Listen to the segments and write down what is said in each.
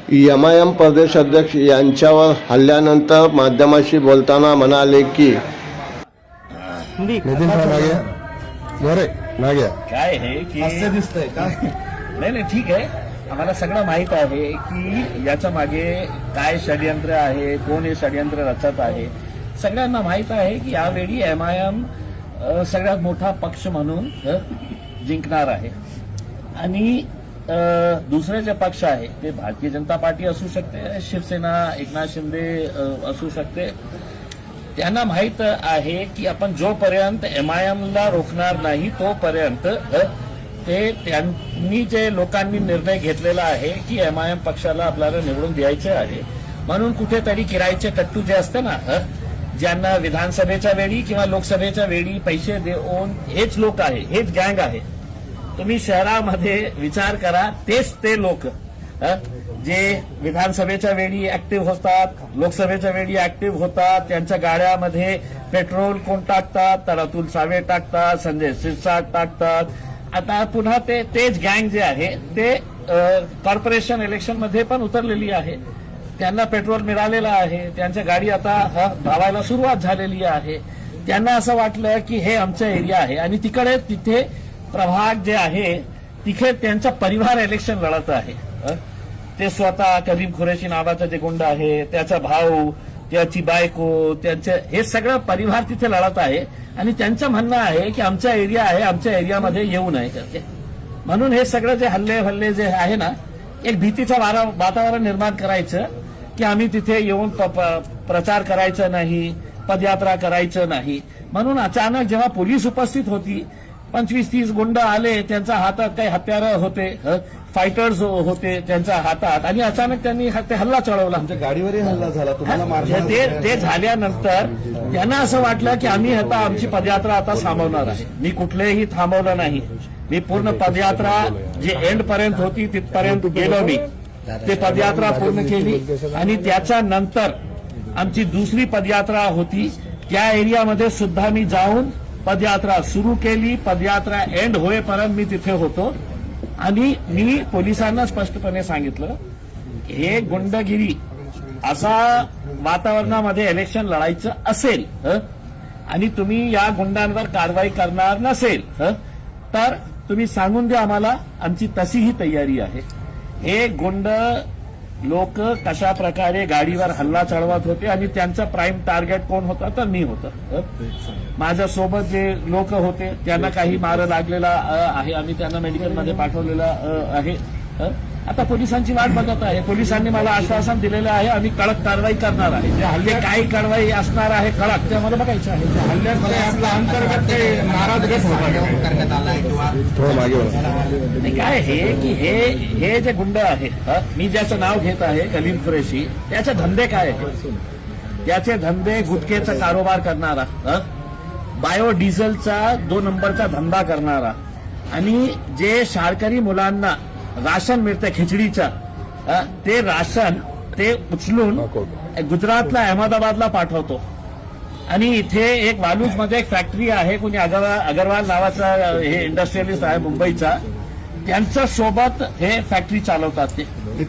MIM प्रदेश अध्यक्ष यांच्यावर हल्ल्यानंतर माध्यमाशी बोलताना म्हणाले की नितीन नागे मोरे नागे काय आहे की हास्य दिसतंय का? नाही ठीक आहे. आम्हाला सगळं माहित आहे की याच्या मागे काय षडयंत्र आहे, कोण हे षडयंत्र रचत आहे. सगळ्यांना माहित आहे की यावेळी एमआयएम सगळ्यात मोठा पक्ष म्हणून जिंकणार आहे आणि दुसरे जे पक्ष आहे ते भारतीय जनता पार्टी असू शकते, शिवसेना, एकनाथ शिंदे असू शकते. त्यांना माहित आहे की आपण जोपर्यंत एमआयएमला रोखणार नाही तोपर्यंत ते त्यांनी जे लोकांनी निर्णय घेतलेला आहे की एमआयएम पक्षाला आपल्याला निवडून द्यायचे आहे. म्हणून कुठेतरी किरायचे टट्टू जे असते ना, ज्यांना विधानसभेच्या वेळी किंवा लोकसभेच्या वेळी पैसे देऊन, हेच लोक आहे, हेच गँग आहे. तुम्ही शहरामध्ये विचार करा, तेच ते लोक जे विधानसभेच्या वेळी ऍक्टिव्ह होतात, लोकसभेच्या वेळी ऍक्टिव्ह होतात. त्यांच्या गाड्यामध्ये पेट्रोल कोण टाकतात, तर अतुल सावे टाकतात, संजय शिरसाट टाकतात. आता पुन्हा तेच गँग जे आहे ते कॉर्पोरेशन इलेक्शन मध्ये पण उतरलेली आहे. त्यांना पेट्रोल मिळालेलं आहे, त्यांच्या गाडी आता धावायला सुरुवात झालेली आहे. त्यांना असं वाटलं की हे आमचं एरिया आहे आणि तिथे प्रभाग जे आहे तिथे त्यांचा परिवार इलेक्शन लढत आहे. ते स्वतः कलीम खुरेशी नावाचा जे गुंड आहे, त्याचा भाऊ, त्याची बायको, त्यांचे हे सगळं परिवार तिथे लढत आहे आणि त्यांचं म्हणणं आहे की आमचा एरिया आहे, आमच्या एरियामध्ये येऊ नये करते. म्हणून हे सगळं जे हल्ले जे आहे ना, एक भीतीचं वातावरण निर्माण करायचं की आम्ही तिथे येऊन प्रचार करायचं नाही, पदयात्रा करायचं नाही. म्हणून अचानक जेव्हा पोलीस उपस्थित होती, 25-30 गुंड आले, त्यांच्या हातात काही हत्यारं होते, फायटर्स होते त्यांच्या हातात, आणि अचानक त्यांनी ते हल्ला चढवला. आमच्या गाडीवरही हल्ला झाला, तुम्हाला मारलं. ते झाल्यानंतर त्यांना असं वाटलं की आम्ही आता आमची पदयात्रा आता थांबवणार आहे. मी कुठलेही थांबवलं नाही. मी पूर्ण पदयात्रा जे एंड पर्यंत होती तिथपर्यंत गेलो. मी ते पदयात्रा पूर्ण केली आणि त्याच्यानंतर आमची दुसरी पदयात्रा होती, त्या एरियामध्ये सुद्धा मी जाऊन पदयात्रा सुरू केली. पदयात्रा एंड होईपर्यंत मी तिथे होतो आणि मी पोलिसांना स्पष्टपणे सांगितलं, हे गुंडगिरी असा वातावरणामध्ये इलेक्शन लढायचं असेल आणि तुम्ही या गुंडांवर कारवाई करणार नसेल तर तुम्ही सांगून द्या आम्हाला, आमची तशीही तयारी आहे. हे गुंड लोक कशा प्रकारे गाडीवर हल्ला चढवत होते आणि त्यांचा प्राईम टार्गेट कोण होता, तर मी होतं. माझ्यासोबत जे लोक होते त्यांना काही मार लागलेला आहे, आम्ही त्यांना मेडिकलमध्ये पाठवलेला आहे. आता पोलिसांची वाट बघत आहे. पोलिसांनी मला आश्वासन दिलेलं आहे, आम्ही कडक कारवाई करणार आहे. जे हल्ले काही कारवाई असणार आहे कडक, ते मला बघायचं आहे. हल्ल्यात अंतर्गत नाराज गट करण्यात आलाय किंवा काय हे की हे जे गुंड आहे, मी ज्याचं नाव घेत आहे कलीम खुरेशी, त्याचे धंदे काय आहेत? त्याचे धंदे गुटखेचा कारोबार करणारा, बायोडिझेलचा 2 नंबरचा धंदा करणारा, आणि जे शाळकरी मुलांना राशन मिळतं खिचडीचं, ते राशन ते उचलून गुजरातला, अहमदाबादला पाठवतो. आणि इथे एक वालूजमध्ये एक फॅक्टरी आहे, कोणी अगरवाल नावाचा हे इंडस्ट्रियलिस्ट आहे मुंबईचा, त्यांच्या सोबत हे फॅक्टरी चालवतात. ते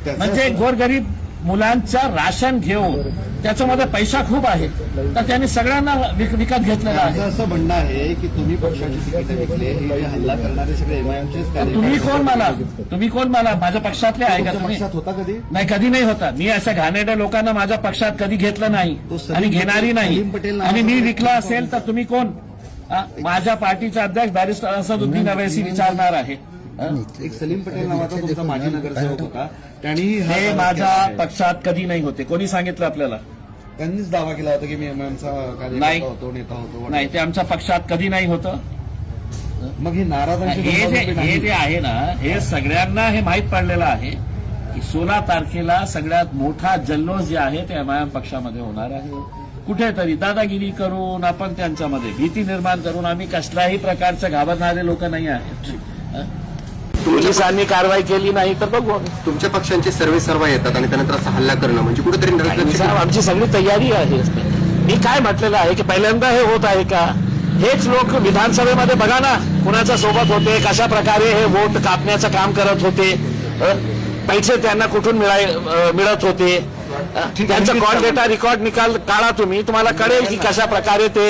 म्हणजे गोरगरीब मुलांचा राशन घेऊन त्याच्यामध्ये पैसा खूप आहे, तर त्यांनी सगळ्यांना विकत घेतलेला आहे. असं म्हणणं आहे की तुम्ही पक्षाची तिकीट विकले, हे हल्ला करणारे सगळे एमआयएमचेच. तुम्ही कोण मला माझ्या पक्षातले आहे का? तुम्ही पक्षात होता कधी? नाही, कधी नाही होता. मी अशा घाणेरड्या लोकांना माझ्या पक्षात कधी घेतलं नाही आणि घेणारी नाही. आणि मी विकला असेल तर तुम्ही कोण? माझ्या पार्टीचा अध्यक्ष बॅरिस्टर असदुद्दीन अवैसी विचारणार आहे. एक सलीम पटेल नावाचा तुमचा माजी नगरसेवक होता, त्यांनी हे माझ्या पक्षात कधी नाही होते. कोणी सांगितलं आपल्याला? त्यांनीच दावा केला होता की मी एमआयएमचा कार्यकर्ता होतो, नेता होतो. नाही, ते आमच्या पक्षात कधी नाही होतं. मग ही नाराजांची हे जे आहे ना, हे सगळ्यांना हे माहीत पडलेलं आहे की 16 तारखेला सगळ्यात मोठा जल्लोष जे आहे ते एमआयएम पक्षामध्ये होणार आहे. कुठेतरी दादागिरी करून, आपण त्यांच्यामध्ये भीती निर्माण करून, आम्ही कसल्याही प्रकारचे घाबरणारे लोक नाही आहेत. पोलिसांनी कारवाई केली नाही तर बघू. तुमच्या पक्षांचे सर्वे येतात आणि त्यानंतर असा हल्ला करणं म्हणजे कुठेतरी आमची सगळी तयारी आहे. मी काय म्हटलेलं आहे की पहिल्यांदा हे होत आहे का? हेच लोक विधानसभेमध्ये बघा ना कुणाच्या सोबत होते, कशा प्रकारे हे वोट कापण्याचं काम करत होते. पैसे त्यांना कुठून मिळत होते, त्यांचा कॉल डेटा रेकॉर्ड निकाल काढा तुम्हाला कळेल की कशा प्रकारे ते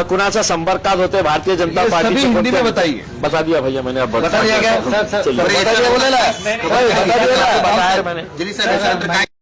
कुणाच्या संपर्कात होते भारतीय जनता पार्टी हिंदी में बताइए। बता दिया भैया मैंने, अब बता दिया गया चलिए, बोला बताया मैंने। जी सर